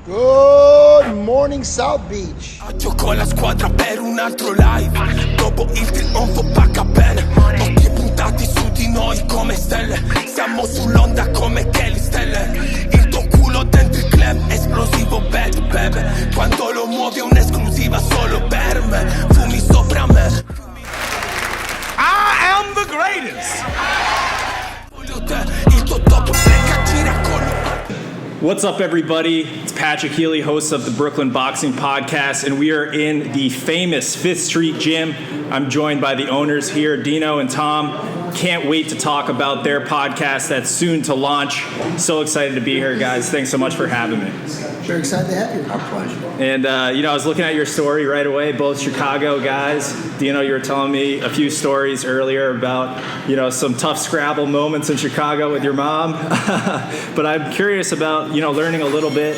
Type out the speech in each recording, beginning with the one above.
Good morning, South Beach. Con la squadra per un altro live. Dopo il trionfo pacca bene. Occhi puntati su di noi come stelle. Siamo sull'onda come Kelly Stelle. Il tuo culo dentro il club, esplosivo bad baby. Quando lo muovi è un'esclusiva solo per me. Fumi sopra me. I am the greatest. Il tuo top break gira con. What's up, everybody? It's Patrick Healy, host of the Brooklyn Boxing Podcast, and we are in the famous 5th Street Gym. I'm joined by the owners here, Dino and Tom. Can't wait to talk about their podcast that's soon to launch. So excited to be here, guys. Thanks so much for having me. Very excited to have you. Our pleasure. And, I was looking at your story right away, both Chicago guys. Dino, you were telling me a few stories earlier about, some tough Scrabble moments in Chicago with your mom. But I'm curious about, learning a little bit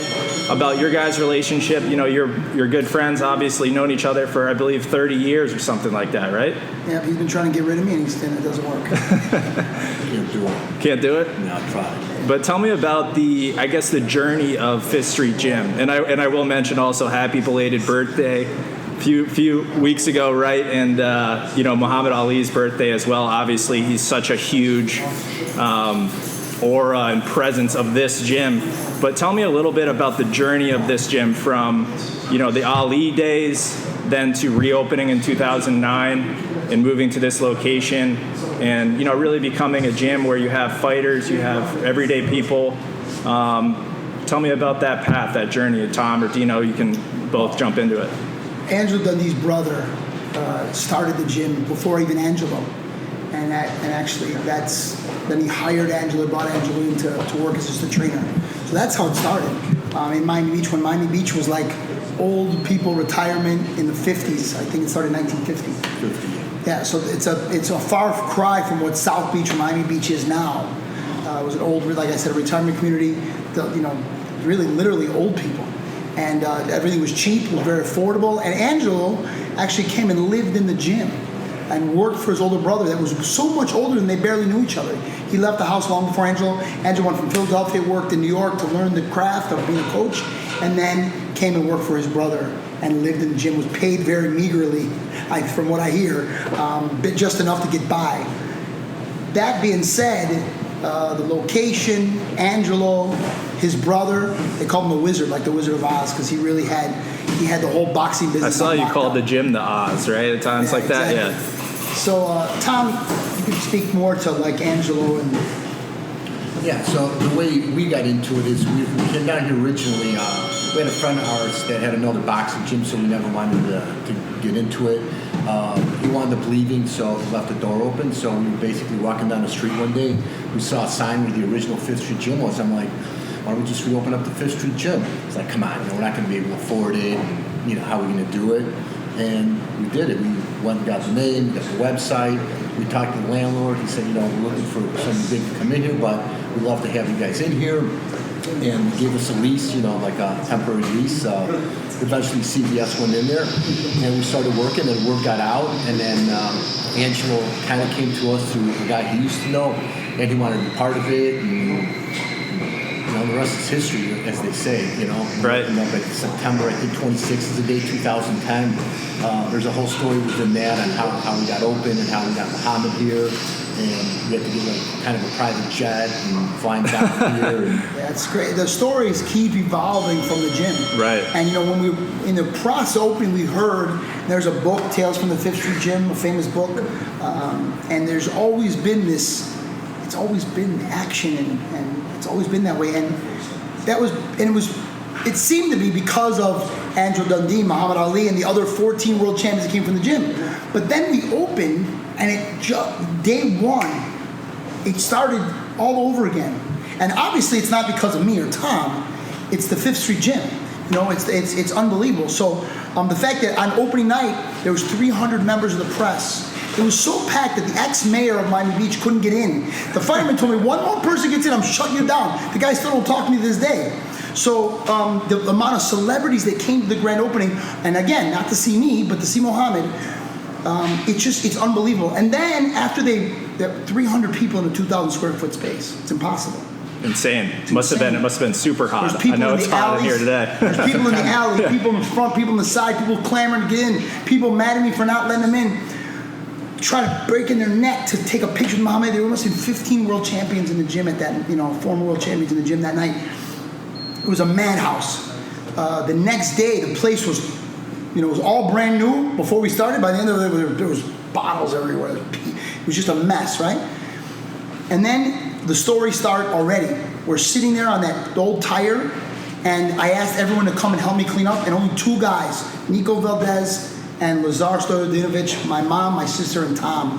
about your guys' relationship. You're good friends, obviously, known each other for, I believe, 30 years or something like that, right? Yeah, he's been trying to get rid of me, and it doesn't work. Can't do it. Can't do it? No, try. But tell me about the journey of 5th Street Gym. And I will mention also happy belated birthday a few weeks ago, right? And, Muhammad Ali's birthday as well. Obviously, he's such a huge aura and presence of this gym. But tell me a little bit about the journey of this gym from, the Ali days, then to reopening in 2009 and moving to this location and, really becoming a gym where you have fighters, you have everyday people. Tell me about that path, that journey. Tom or Dino, you can both jump into it. Angelo Dundee's brother started the gym before even Angelo. And actually then he hired Angelo, brought Angelo in to work as just a trainer. So that's how it started. In Miami Beach, when Miami Beach was like old people retirement in the 50s. I think it started in 1950. Yeah, so it's a far cry from what South Beach or Miami Beach is now. It was an old, like I said, a retirement community. Really, literally old people, and everything was cheap. It was very affordable. And Angelo actually came and lived in the gym and worked for his older brother that was so much older than they barely knew each other. He left the house long before Angelo. Angelo went from Philadelphia, worked in New York to learn the craft of being a coach, and then came and worked for his brother and lived in the gym, was paid very meagerly, from what I hear, just enough to get by. That being said, the location, Angelo, his brother, they called him the Wizard, like the Wizard of Oz, because he had the whole boxing business. I saw you called the gym the Oz, right? At times like that, exactly. Yeah. So, Tom, you could speak more to like Angelo and. Yeah, so the way we got into it is we came down here originally. We had a friend of ours that had another boxing gym, so we never wanted to get into it. He wound up leaving, so he left the door open. So we were basically walking down the street one day. We saw a sign where the original 5th Street Gym was. I'm like, why don't we just reopen up the 5th Street Gym? It's like, come on, we're not going to be able to afford it. And, how are we going to do it? And we did it. We went and got the name, got the website. We talked to the landlord. He said, we're looking for somebody big to come in here, but we'd love to have you guys in here. And gave us a lease, like a temporary lease. Eventually CVS went in there, and we started working, and word got out. And then Angelo kind of came to us through a guy he used to know, and he wanted to be part of it. And the rest is history, as they say, Right. Like September, I think 26th is the day, 2010. There's a whole story within that on how we got open and how we got Muhammad here. And we had to get like kind of a private jet and flying down here. And yeah, it's great. The stories keep evolving from the gym. Right. And when we were in the process of opening, we heard there's a book, Tales from the 5th Street Gym, a famous book. And there's always been it's always been action and it's always been that way. And it seemed to be because of Angelo Dundee, Muhammad Ali, and the other 14 world champions that came from the gym. But then we opened, and day one, it started all over again. And obviously, it's not because of me or Tom. It's the 5th Street Gym. It's unbelievable. So the fact that on opening night there was 300 members of the press. It was so packed that the ex-mayor of Miami Beach couldn't get in. The fireman told me, one more person gets in, I'm shutting you down. The guy still don't talk to me to this day. So the amount of celebrities that came to the grand opening, and again, not to see me, but to see Muhammad, it's unbelievable. And then after 300 people in a 2,000 square foot space, it's impossible. insane. It must have been super hot. There's people I know in it's the hot in alleys. here today. There's people in the alley, people in the front, people in the side, people clamoring to get in, people mad at me for not letting them in, trying to break in their neck to take a picture with Muhammad. There must have been 15 world champions in the gym at that, former world champions in the gym that night. It was a madhouse. The next day, the place was, it was all brand new before we started. By the end of it, there was bottles everywhere. It was just a mess, right? And then the story started already. We're sitting there on that old tire, and I asked everyone to come and help me clean up, and only two guys, Nico Valdez and Lazar Stojadinovic, my mom, my sister, and Tom,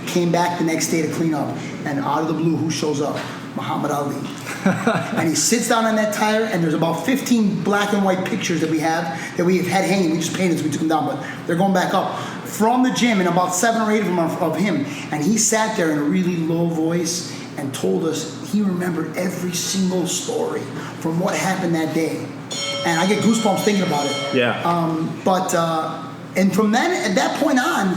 came back the next day to clean up. And out of the blue, who shows up? Muhammad Ali. And he sits down on that tire, and there's about 15 black and white pictures that we have had hanging. We just painted, so we took them down, but they're going back up from the gym, and about 7 or 8 of them are of him. And he sat there in a really low voice and told us he remembered every single story from what happened that day. And I get goosebumps thinking about it. Yeah. And from then, at that point on,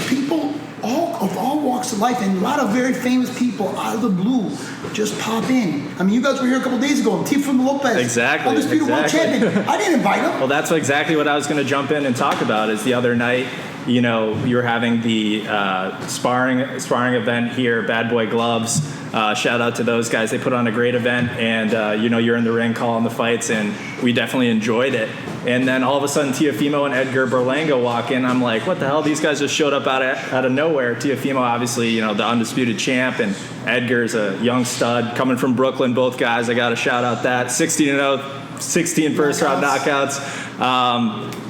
people of all walks of life, and a lot of very famous people out of the blue just pop in. I mean, you guys were here a couple days ago. Teofimo Lopez, Exactly. undisputed world champion. I didn't invite him. Well, that's exactly what I was going to jump in and talk about. Is the other night, you were having the sparring event here, Bad Boy Gloves. Shout out to those guys. They put on a great event, and you're in the ring calling the fights, and we definitely enjoyed it. And then all of a sudden, Teofimo and Edgar Berlanga walk in. I'm like, what the hell? These guys just showed up out of nowhere. Teofimo, obviously, the undisputed champ, and Edgar's a young stud coming from Brooklyn. Both guys, I got to shout out that 16-0, 16 first round knockouts.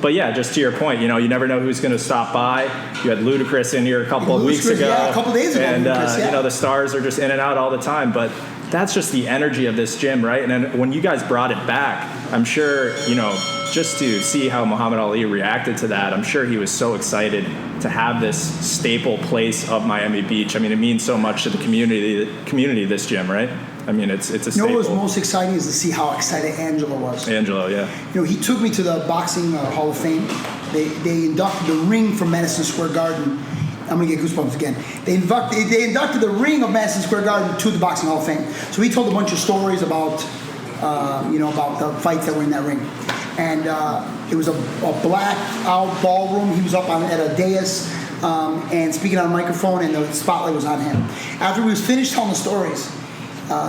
But yeah, just to your point, you never know who's going to stop by. You had Ludacris in here a couple of weeks ago. Yeah, a couple days ago. And, Ludacris, the stars are just in and out all the time. But that's just the energy of this gym, right? And then when you guys brought it back, I'm sure, just to see how Muhammad Ali reacted to that, I'm sure he was so excited to have this staple place of Miami Beach. I mean, it means so much to the community, this gym, right? I mean, it's a staple. What was most exciting is to see how excited Angelo was. Angelo, yeah. He took me to the Boxing Hall of Fame. They inducted the ring from Madison Square Garden. I'm gonna get goosebumps again. They inducted the ring of Madison Square Garden to the Boxing Hall of Fame. So he told a bunch of stories about the fights that were in that ring. And it was a black out ballroom. He was up at a dais and speaking on a microphone, and the spotlight was on him. After we was finished telling the stories,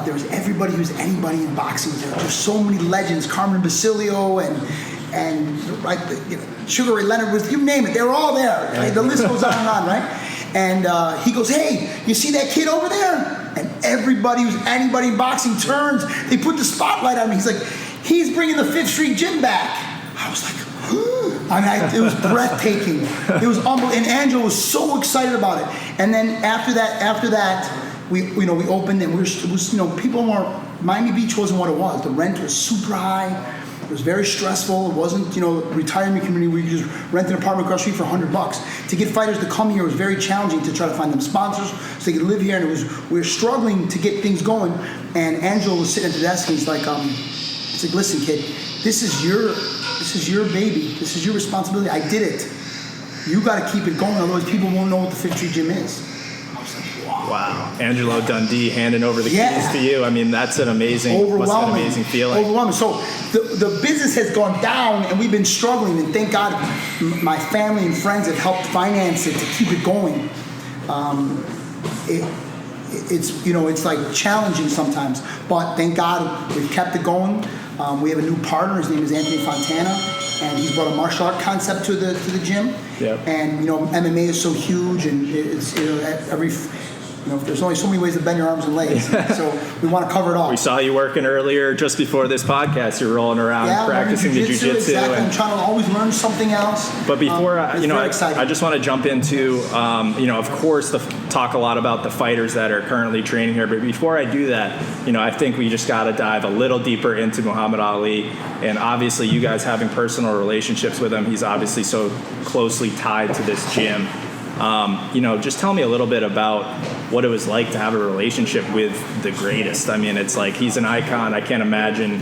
there was everybody who's anybody in boxing was there. There's so many legends, Carmen Basilio and Sugar Ray Leonard, you name it, they were all there. Right? The list goes on and on, right? And he goes, hey, you see that kid over there? And everybody who's anybody in boxing turns. They put the spotlight on me. He's like, he's bringing the Fifth Street Gym back. I was like, it was breathtaking. It was unbelievable. And Angelo was so excited about it. And then after that, we opened, and people weren't. Miami Beach wasn't what it was. The rent was super high. It was very stressful. It wasn't, retirement community where you just rent an apartment across the street for $100. To get fighters to come here was very challenging to try to find them sponsors so they could live here. And we were struggling to get things going. And Angelo was sitting at the desk, and he's like, listen, kid, this is your baby. This is your responsibility. I did it. You got to keep it going, otherwise people won't know what the Fifth Street Gym is. I was like, wow. Angelo Dundee handing over the keys to you. I mean, that's an amazing, feeling. Overwhelming. So the business has gone down, and we've been struggling, and thank God my family and friends have helped finance it to keep it going. It's like challenging sometimes, but thank God we've kept it going. We have a new partner. His name is Anthony Fontana, and he's brought a martial art concept to the gym. Yep. And MMA is so huge, and it's there's only so many ways to bend your arms and legs. So we want to cover it all. We saw you working earlier just before this podcast. You're rolling around practicing the jiu-jitsu. Exactly. I'm trying to always learn something else. But before, I just want to jump into, of course, talk a lot about the fighters that are currently training here. But before I do that, I think we just got to dive a little deeper into Muhammad Ali. And obviously, you guys having personal relationships with him, he's obviously so closely tied to this gym. Just tell me a little bit about what it was like to have a relationship with the greatest. I mean, it's like he's an icon. I can't imagine,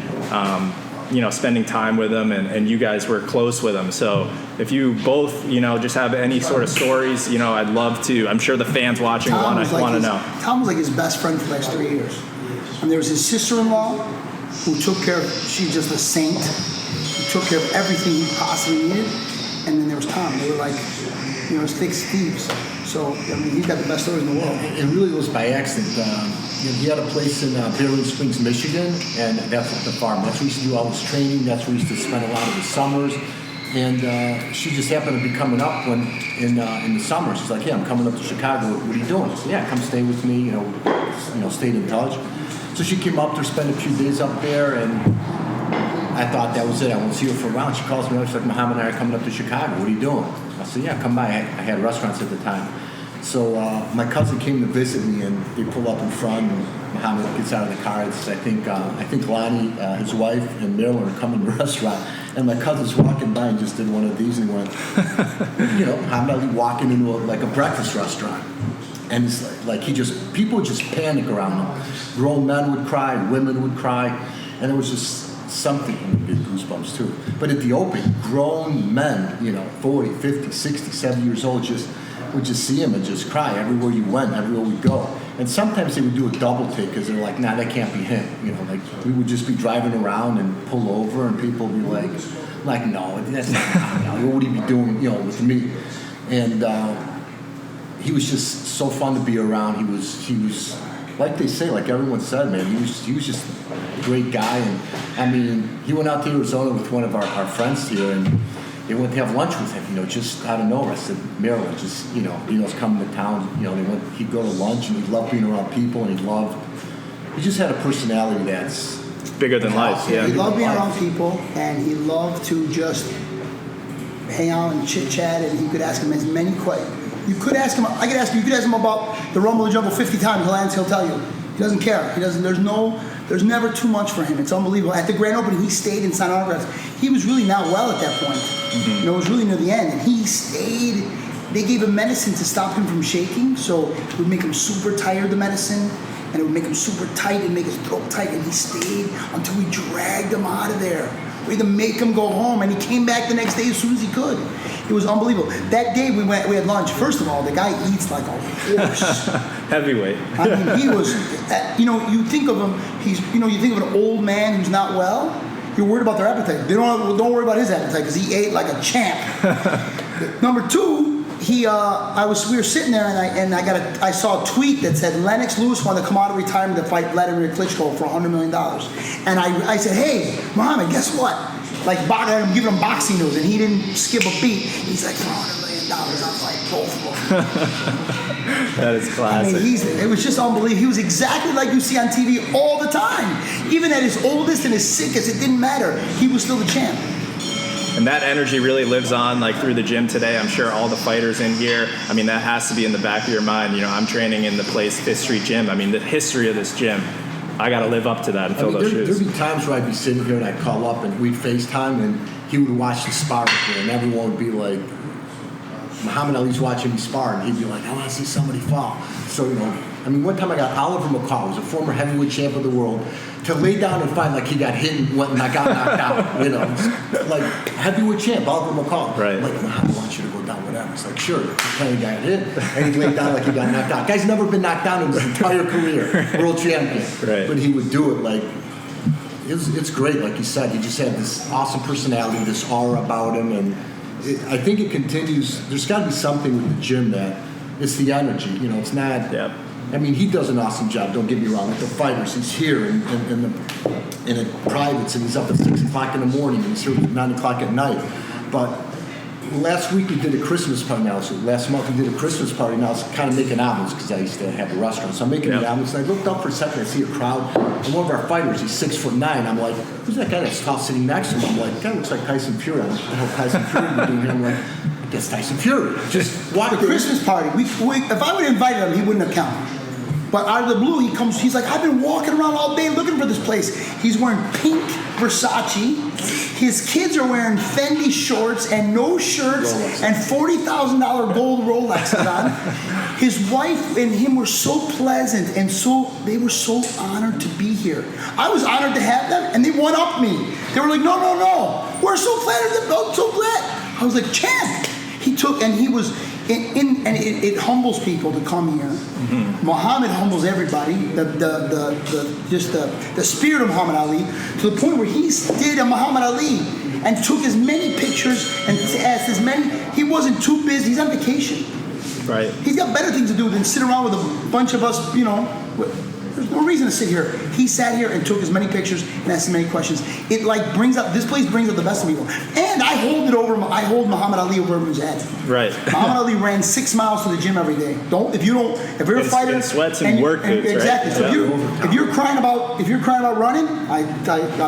spending time with him, and you guys were close with him. So if you both, just have any sort of stories, I'd love to. I'm sure the fans watching want to know. Tom was like his best friend for the last 3 years. And there was his sister-in-law who took care of, she's just a saint, who took care of everything he possibly needed. And then there was Tom. They were like, thick thieves. So, I mean, he's got the best stories in the world. It really was by accident. He had a place in Berlin Springs, Michigan, and that's the farm. That's where he used to do all his training. That's where he used to spend a lot of his summers. And she just happened to be coming up in the summer. She's like, "Yeah, I'm coming up to Chicago. What are you doing?" I said, "Yeah, come stay with me." Stayed in touch. So she came up there, spent a few days up there, and I thought that was it. I won't see her for a while. She calls me up. She's like, "Muhammad and I are coming up to Chicago. What are you doing?" I said, "Yeah, come by." I had restaurants at the time. So my cousin came to visit me, and they pull up in front, and Muhammad gets out of the car. And says, I think Lonnie, his wife, and Marilyn are coming to the restaurant. And my cousin's walking by and just did one of these and went, Muhammad Ali walking into a breakfast restaurant. And it's like people would just panic around him. Grown men would cry, women would cry, and it was just something. I get goosebumps too. But at the open, grown men, 40, 50, 60, 70 years old, would just see him and just cry everywhere you went, everywhere we go. And sometimes they would do a double take because they're like, "Nah, that can't be him." We would just be driving around and pull over, and people would be like, "No, that's not him. What would he be doing, with me?" And he was just so fun to be around. He was like they say, like everyone said, man. He was just a great guy. And I mean, he went out to Arizona with one of our friends here, and they went to have lunch with him, just out of nowhere. I said, "Maryland, just, Dino's coming to town." He'd go to lunch, and he loved being around people, and he just had a personality that's bigger than life. Yeah, he loved being around people, and he loved to just hang out and chit chat, and you could ask him as many questions. You could ask him about the Rumble of the Jungle 50 times, he'll tell you. He doesn't care. There's never too much for him. It's unbelievable. At the grand opening, he stayed and signed autographs. He was really not well at that point. Mm-hmm. It was really near the end, and he stayed. They gave him medicine to stop him from shaking, so it would make him super tired, the medicine, and it would make him super tight and make his throat tight, and he stayed until we dragged him out of there. We had to make him go home, and he came back the next day as soon as he could. It was unbelievable. That day we had lunch. First of all, the guy eats like a horse. Heavyweight. I mean, he was, you think of him, you think of an old man who's not well, you're worried about their appetite. Don't worry about his appetite because he ate like a champ. Number two, we were sitting there and I saw a tweet that said Lennox Lewis wanted to come out of retirement to fight Vladimir Klitschko for $100 million. And I said, "Hey, Muhammad, guess what?" I'm giving him boxing news, and he didn't skip a beat. He's like, "For $100 million, I'll fight both of them." That is classic. I mean, it was just unbelievable. He was exactly like you see on TV all the time. Even at his oldest and his sickest, it didn't matter. He was still the champ. And that energy really lives on through the gym today. I'm sure all the fighters in here, I mean, that has to be in the back of your mind. I'm training in the place, Fifth Street Gym. I mean, the history of this gym, I got to live up to that and fill those shoes. There'd be times where I'd be sitting here and I'd call up and we'd FaceTime and he would watch the spar with me and everyone would be like, Muhammad Ali's watching me spar, and he'd be like, "I want to see somebody fall." So, one time I got Oliver McCall, who's a former heavyweight champ of the world, to lay down and find like he got hit and got knocked out. Like heavyweight champ, Oliver McCall. Right. Like, "Muhammad wants you to go down, whatever." It's like, "Sure." The kind of guy hit, and he laid down like he got knocked out. Guy's never been knocked down in his entire career. World champion. Right. But he would do it like, it's great. Like you said, he just had this awesome personality, this aura about him, and I think it continues. There's got to be something with the gym that it's the energy. It's not. Yeah. I mean, he does an awesome job. Don't get me wrong. Like the fighters, he's here in the privates, and he's up at 6 o'clock in the morning, and he's here at 9 o'clock at night. But last week we did a Christmas party. Now, so last month we did a Christmas party. Now I was kind of making omelets because I used to have a restaurant. So I'm making the omelets, and I looked up for a second. I see a crowd, and one of our fighters, he's 6'9". I'm like, "Who's that guy that's tall sitting next to him?" I'm like, "That guy looks like Tyson Fury." I'm like, "What the hell Tyson Fury be doing here?" I'm like, "That's Tyson Fury." Just walk the Christmas party. If I would have invited him, he wouldn't have come. But out of the blue, he comes. He's like, "I've been walking around all day looking for this place." He's wearing pink Versace. His kids are wearing Fendi shorts and no shirts and $40,000 gold Rolexes on. His wife and him were so pleasant and they were so honored to be here. I was honored to have them, and they one-upped me. They were like, "No, we're so flattered. I'm so glad." I was like, "Champ." He and it humbles people to come here. Muhammad humbles everybody. The spirit of Muhammad Ali, to the point where he did a Muhammad Ali and took as many pictures and asked as many. He wasn't too busy. He's on vacation. Right. He's got better things to do than sit around with a bunch of us, There's no reason to sit here. He sat here and took as many pictures and asked as many questions. It this place brings up the best of people. And I hold Muhammad Ali over his head. Right. Muhammad Ali ran 6 miles to the gym every day. If you're a fighter, in sweats and work boots, exactly. Right? So if you're crying about running, I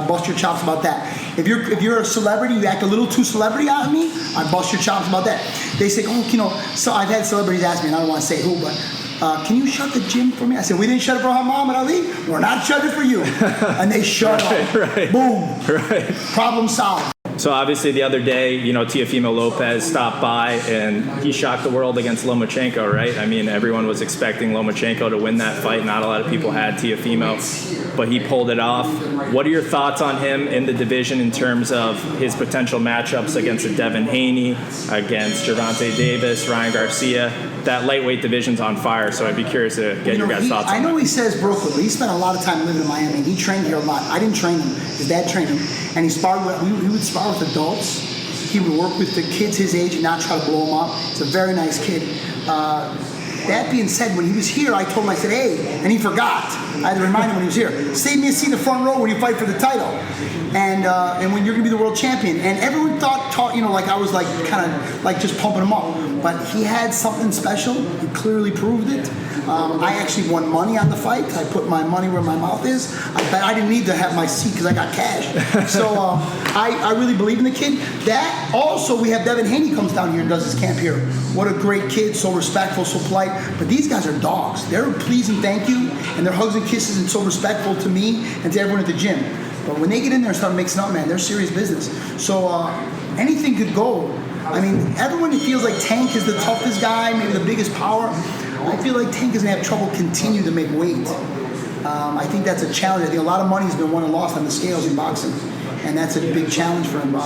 bust your chops about that. If you're a celebrity, you act a little too celebrity on me, I bust your chops about that. They say, so I've had celebrities ask me, and I don't want to say who, but can you shut the gym for me? I said, we didn't shut it for Muhammad Ali. We're not shutting it for you. And they shut up. Right. Boom. Right. Problem solved. So obviously the other day, Teofimo Lopez stopped by and he shocked the world against Lomachenko, right? I mean, everyone was expecting Lomachenko to win that fight. Not a lot of people had Teofimo, but he pulled it off. What are your thoughts on him in the division in terms of his potential matchups against a Devin Haney, against Gervonta Davis, Ryan Garcia? That lightweight division's on fire, so I'd be curious to get your guys' thoughts on I know that. he says Brooklyn, but he spent a lot of time living in Miami. He trained here a lot. I didn't train him. His dad trained him. And he would spar with adults. He would work with the kids his age and not try to blow them up. He's a very nice kid. That being said, when he was here, I told him, I said, hey, and he forgot. I had to remind him when he was here, save me a seat in the front row when you fight for the title. And when you're going to be the world champion. And everyone thought like I was kind of just pumping him up. But he had something special. He clearly proved it. I actually won money on the fight. I put my money where my mouth is. I didn't need to have my seat because I got cash. So I really believe in the kid. That also, we have Devin Haney comes down here and does his camp here. What a great kid, so respectful, so polite. But these guys are dogs. They're please and thank you, and they're hugs and kisses and so respectful to me and to everyone at the gym. But when they get in there and start mixing up, man, they're serious business. So anything could go. I mean, everyone feels like Tank is the toughest guy, maybe the biggest power. I feel like Tank is going to have trouble continue to make weight. I think that's a challenge. I think a lot of money has been won and lost on the scales in boxing, and that's a big challenge for him.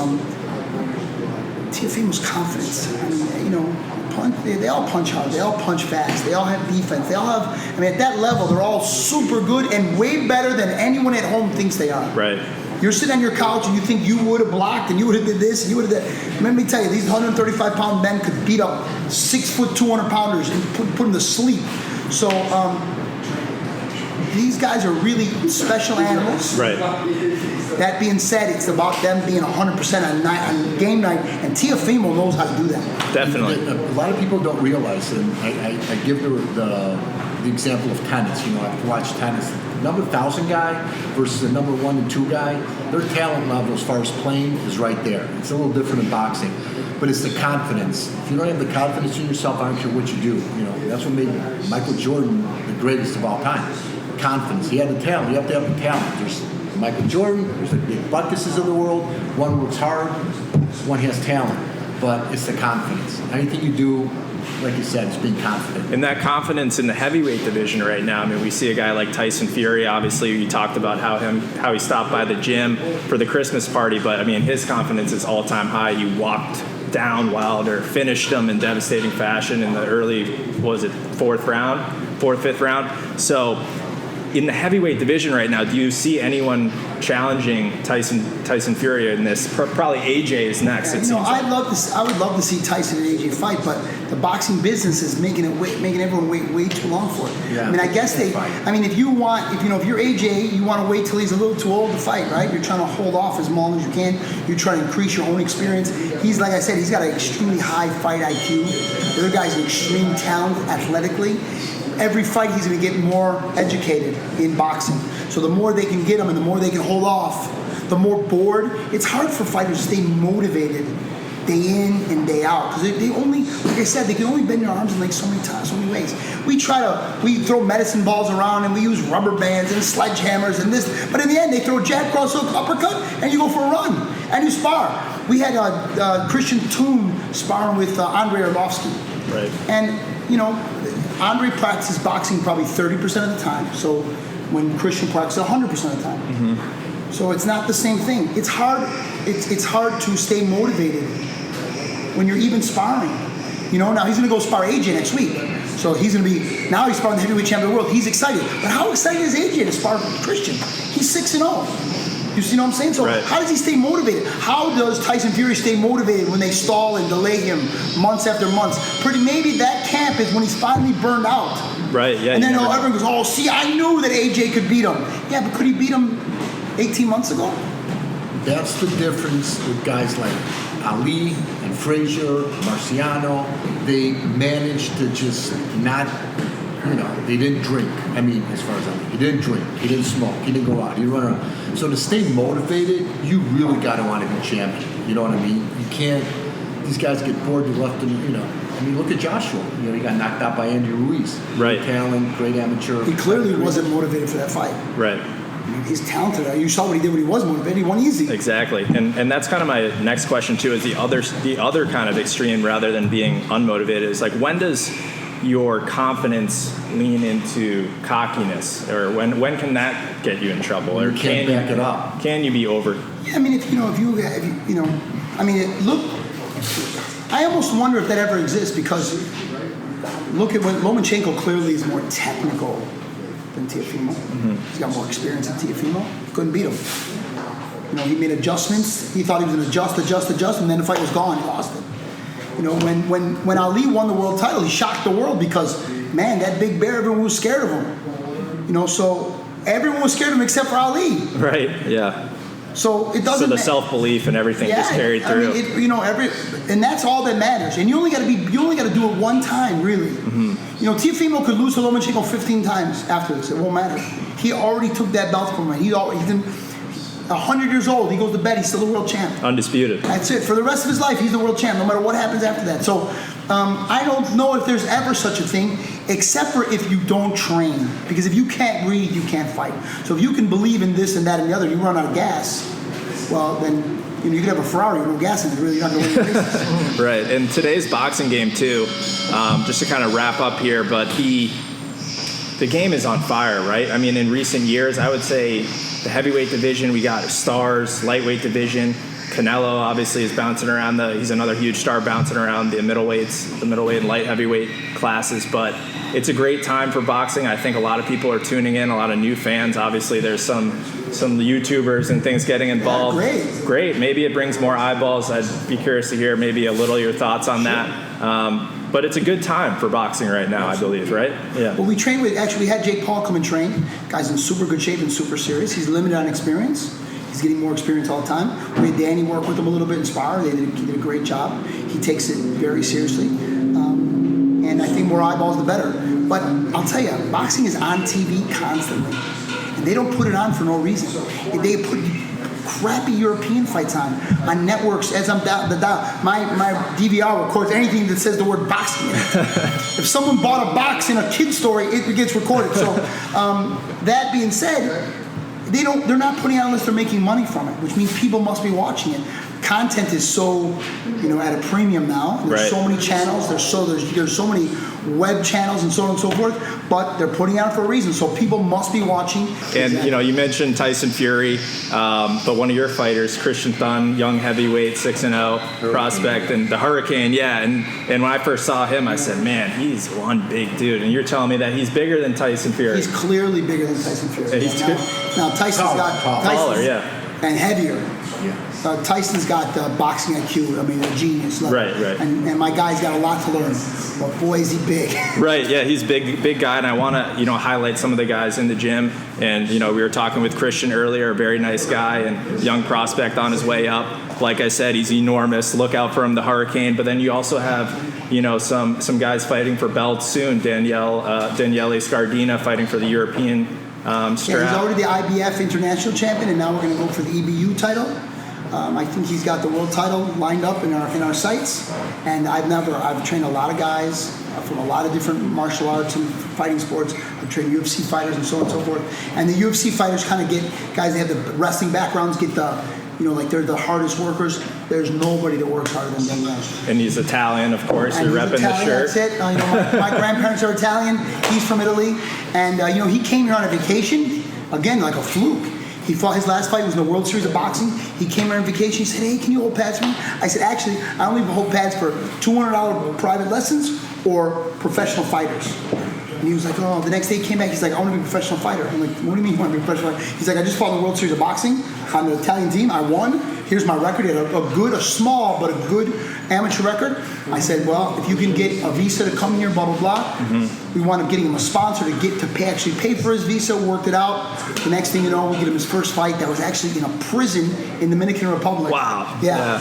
Teofimo's confidence. I mean, they all punch hard. They all punch fast. They all have defense. They all have. I mean, at that level, they're all super good and way better than anyone at home thinks they are. Right. You're sitting on your couch and you think you would have blocked and you would have did this and you would have that. Let me tell you, these 135-pound men could beat up 6 foot 200-pounders and put them to sleep. So these guys are really special animals. Right. That being said, it's about them being 100% on game night, and Teofimo knows how to do that. Definitely. A lot of people don't realize, and I give the example of tennis. I've watched tennis. Number 1,000 guy versus the number 1 and 2 guy, their talent level as far as playing is right there. It's a little different in boxing, but it's the confidence. If you don't have the confidence in yourself, I don't care what you do. That's what made Michael Jordan the greatest of all time. Confidence. He had the talent. You have to have the talent. There's Michael Jordan. There's the big Buckuses of the world. One works hard. One has talent. But it's the confidence. Anything you do, like you said, it's being confident. And that confidence in the heavyweight division right now, I mean, we see a guy like Tyson Fury. Obviously, you talked about how he stopped by the gym for the Christmas party, but I mean, his confidence is all-time high. You walked down Wilder, finished him in devastating fashion in the early, fifth round. So in the heavyweight division right now, do you see anyone challenging Tyson Fury in this? Probably AJ is next. It seems I would love to see Tyson and AJ fight, but the boxing business is making everyone wait way too long for it. Yeah. I mean, I guess if you're AJ, you want to wait till he's a little too old to fight, right? You're trying to hold off as long as you can. You're trying to increase your own experience. He's, like I said, he's got an extremely high fight IQ. The other guy's an extreme talent athletically. Every fight he's going to get more educated in boxing. So the more they can get him and the more they can hold off, the more bored. It's hard for fighters to stay motivated day in and day out because they only, like I said, they can only bend their arms in like so many times, so many ways. We throw medicine balls around and we use rubber bands and sledgehammers and this, but in the end they throw a jab, cross hook, uppercut, and you go for a run and you spar. We had Christian Toon sparring with Andrei Arlovsky. Right. And Andre practices boxing probably 30% of the time. So when Christian practices 100% of the time. Mm-hmm. So it's not the same thing. It's hard. It's hard to stay motivated when you're even sparring. Now he's going to go spar AJ next week. So he's going to be, now he's sparring the heavyweight champion of the world. He's excited. But how excited is AJ to spar Christian? He's 6-0. You see what I'm saying? So how does he stay motivated? How does Tyson Fury stay motivated when they stall and delay him months after months? Maybe that camp is when he's finally burned out. Right, yeah. And then everyone goes, oh, see, I knew that AJ could beat him. Yeah, but could he beat him 18 months ago? That's the difference with guys like Ali and Frazier, Marciano. They managed to just not, they didn't drink. I mean, as far as Ali, he didn't drink, he didn't smoke, he didn't go out, he didn't run around. So to stay motivated, you really got to want to be champion. You know what I mean? You can't, these guys get bored, you left them, I mean, look at Joshua. He got knocked out by Andy Ruiz. Right. Great talent, great amateur. He clearly wasn't motivated for that fight. Right. He's talented. You saw what he did when he was motivated. He won easy. Exactly, and that's kind of my next question too. Is the other kind of extreme rather than being unmotivated is like, when does your confidence lean into cockiness, or when can that get you in trouble? Or you can't back it up. Can you be over? Yeah, I mean, if I mean, I almost wonder if that ever exists, because look at when Lomachenko clearly is more technical than Teofimo. He's got more experience than Teofimo. Couldn't beat him. He made adjustments. He thought he was going to adjust, and then the fight was gone. He lost it. When Ali won the world title, he shocked the world because, man, that big bear, everyone was scared of him. So everyone was scared of him except for Ali. Right. Yeah. So it doesn't. So the self-belief and everything just carried through. I mean, and that's all that matters. And you only got to do it one time, really. Teofimo could lose to Lomachenko 15 times after this. It won't matter. He already took that belt from him. He's 100 years old. He goes to bed. He's still the world champ. Undisputed. That's it. For the rest of his life, he's the world champ, no matter what happens after that. So I don't know if there's ever such a thing, except for if you don't train. Because if you can't breathe, you can't fight. So if you can believe in this and that and the other, you run out of gas, well, then you could have a Ferrari with no gas in it. Really, you're not going to win the races. Right. And today's boxing game, too, just to kind of wrap up here, but the game is on fire, right? I mean, in recent years, I would say the heavyweight division, we got stars, lightweight division. Canelo obviously is bouncing around he's another huge star bouncing around the middleweight and light heavyweight classes, but it's a great time for boxing. I think a lot of people are tuning in, a lot of new fans. Obviously there's some YouTubers and things getting involved. Yeah, great. Maybe it brings more eyeballs. I'd be curious to hear maybe a little your thoughts on that. But it's a good time for boxing right now, I believe, right? Yeah. Well, we had Jake Paul come and train. Guy's in super good shape and super serious. He's limited on experience. He's getting more experience all the time. We had Danny work with him a little bit in spar. He did a great job. He takes it very seriously. And I think more eyeballs, the better. But I'll tell you, boxing is on TV constantly. And they don't put it on for no reason. They put crappy European fights on networks as I'm down. My DVR records anything that says the word boxing in it. If someone bought a box in a kid's story, it gets recorded. So that being said, they're not putting it on unless they're making money from it, which means people must be watching it. Content is so, at a premium now. There's so many channels. There's so many web channels and so on and so forth. But they're putting it out for a reason. So people must be watching. And you mentioned Tyson Fury, but one of your fighters, Christian Thun, young heavyweight, 6-0 prospect, and the Hurricane. Yeah. And when I first saw him, I said, man, he's one big dude. And you're telling me that he's bigger than Tyson Fury. He's clearly bigger than Tyson Fury. Yeah, now Tyson's taller, yeah, and heavier. Yeah. Tyson's got boxing IQ. I mean, a genius. Right. And my guy's got a lot to learn. But boy, is he big. Right. Yeah, he's big guy, and I want to highlight some of the guys in the gym. And we were talking with Christian earlier, a very nice guy and young prospect on his way up. Like I said, he's enormous. Look out for him, the Hurricane. But then you also have some guys fighting for belts soon. Daniele Scardina fighting for the European strap. Yeah, he's already the IBF international champion, and now we're going to go for the EBU title. I think he's got the world title lined up in our sights, and I've trained a lot of guys from a lot of different martial arts and fighting sports. I've trained UFC fighters and so on and so forth. And the UFC fighters kind of get guys that have the wrestling backgrounds, get the they're the hardest workers. There's nobody that works harder than Daniele. And he's Italian, of course. You're repping the shirt. That's it. My grandparents are Italian. He's from Italy, and he came here on a vacation again like a fluke. He fought his last fight was in the World Series of Boxing. He came here on vacation. He said, "Hey, can you hold pads for me?" I said, "Actually, I only hold pads for $200 private lessons or professional fighters." And he was like, "Oh." The next day he came back. He's like, "I want to be a professional fighter." I'm like, "What do you mean you want to be a professional fighter?" He's like, "I just fought in the World Series of Boxing on the Italian team. I won. Here's my record." He had a small but a good amateur record. I said, "Well, if you can get a visa to come here, blah blah blah." We wound up getting him a sponsor to get to actually pay for his visa. Worked it out. The next thing you know, we get him his first fight. That was actually in a prison in the Dominican Republic. Wow. Yeah.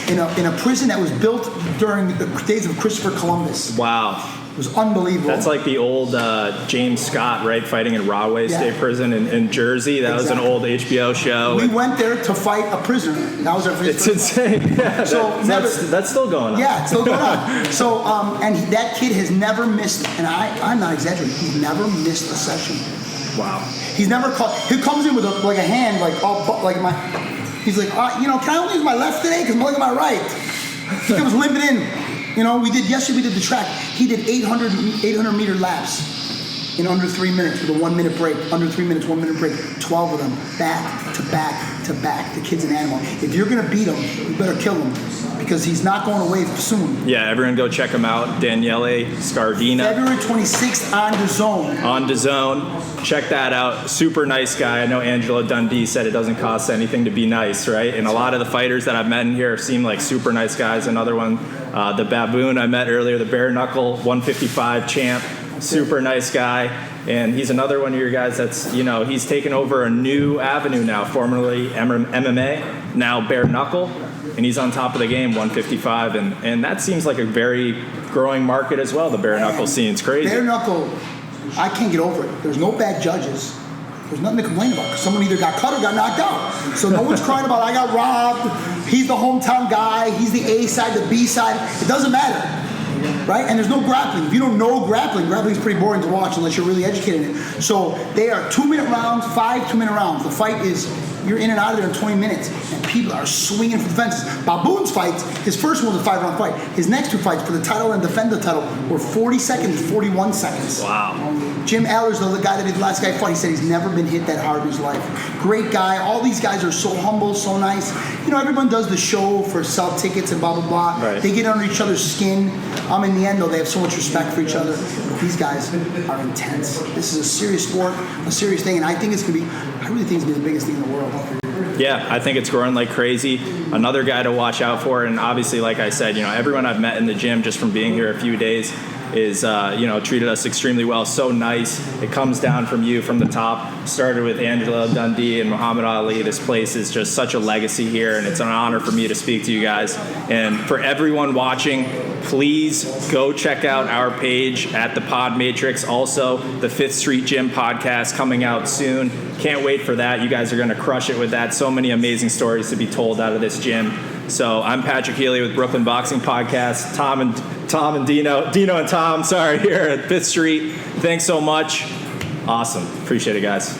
In a prison that was built during the days of Christopher Columbus. Wow. It was unbelievable. That's like the old James Scott, right, fighting in Rahway State Prison in Jersey. That was an old HBO show. We went there to fight a prisoner. That was our first. It's insane. Yeah, So that's still going on. Yeah, it's still going on. So, that kid has never missed, and I'm not exaggerating, he's never missed a session. Wow. He's never caught, he comes in with a hand, he's like, can I only use my left today? Because I'm looking at my right. He comes limping in. Yesterday we did the track. He did 800 meter laps in under 3 minutes with a 1 minute break. Under 3 minutes, 1 minute break. 12 of them, back to back to back. The kid's an animal. If you're going to beat him, you better kill him because he's not going away soon. Yeah, everyone go check him out. Daniele Scardina. February 26th on DAZN. On DAZN. Check that out. Super nice guy. I know Angelo Dundee said it doesn't cost anything to be nice, right? And a lot of the fighters that I've met in here seem like super nice guys. Another one, the Baboon I met earlier, the bare knuckle 155 champ. Super nice guy. And he's another one of your guys that's, he's taken over a new avenue now, formerly MMA, now bare knuckle. And he's on top of the game, 155. And that seems like a very growing market as well, the bare knuckle scene. It's crazy. Bare knuckle, I can't get over it. There's no bad judges. There's nothing to complain about because someone either got cut or got knocked out. So no one's crying about, I got robbed. He's the hometown guy. He's the A side, the B side. It doesn't matter. Right? And there's no grappling. If you don't know grappling's pretty boring to watch unless you're really educated in it. So they are 2 minute rounds, 5 2-minute rounds. The fight is, you're in and out of there in 20 minutes. And people are swinging for the fences. Baboon's fights, his first one was a 5-round fight. His next 2 fights for the title and defend the title were 40 seconds, 41 seconds. Wow. Jim Aller's the guy that did the last guy fought. He said he's never been hit that hard in his life. Great guy. All these guys are so humble, so nice. Everyone does the show for sell tickets and blah, blah, blah. Right. They get under each other's skin. In the end, though, they have so much respect for each other. These guys are intense. This is a serious sport, a serious thing, and I really think it's going to be the biggest thing in the world. Yeah, I think it's growing like crazy. Another guy to watch out for, and obviously, like I said, everyone I've met in the gym just from being here a few days is, treated us extremely well. So nice. It comes down from you, from the top. Started with Angelo Dundee and Muhammad Ali. This place is just such a legacy here, and it's an honor for me to speak to you guys. And for everyone watching, please go check out our page at ThePodMatrix. Also, the 5th Street Gym podcast coming out soon. Can't wait for that. You guys are going to crush it with that. So many amazing stories to be told out of this gym. So I'm Patrick Healy with Brooklyn Boxing Podcast. Dino and Tom, here at 5th Street. Thanks so much. Awesome. Appreciate it, guys.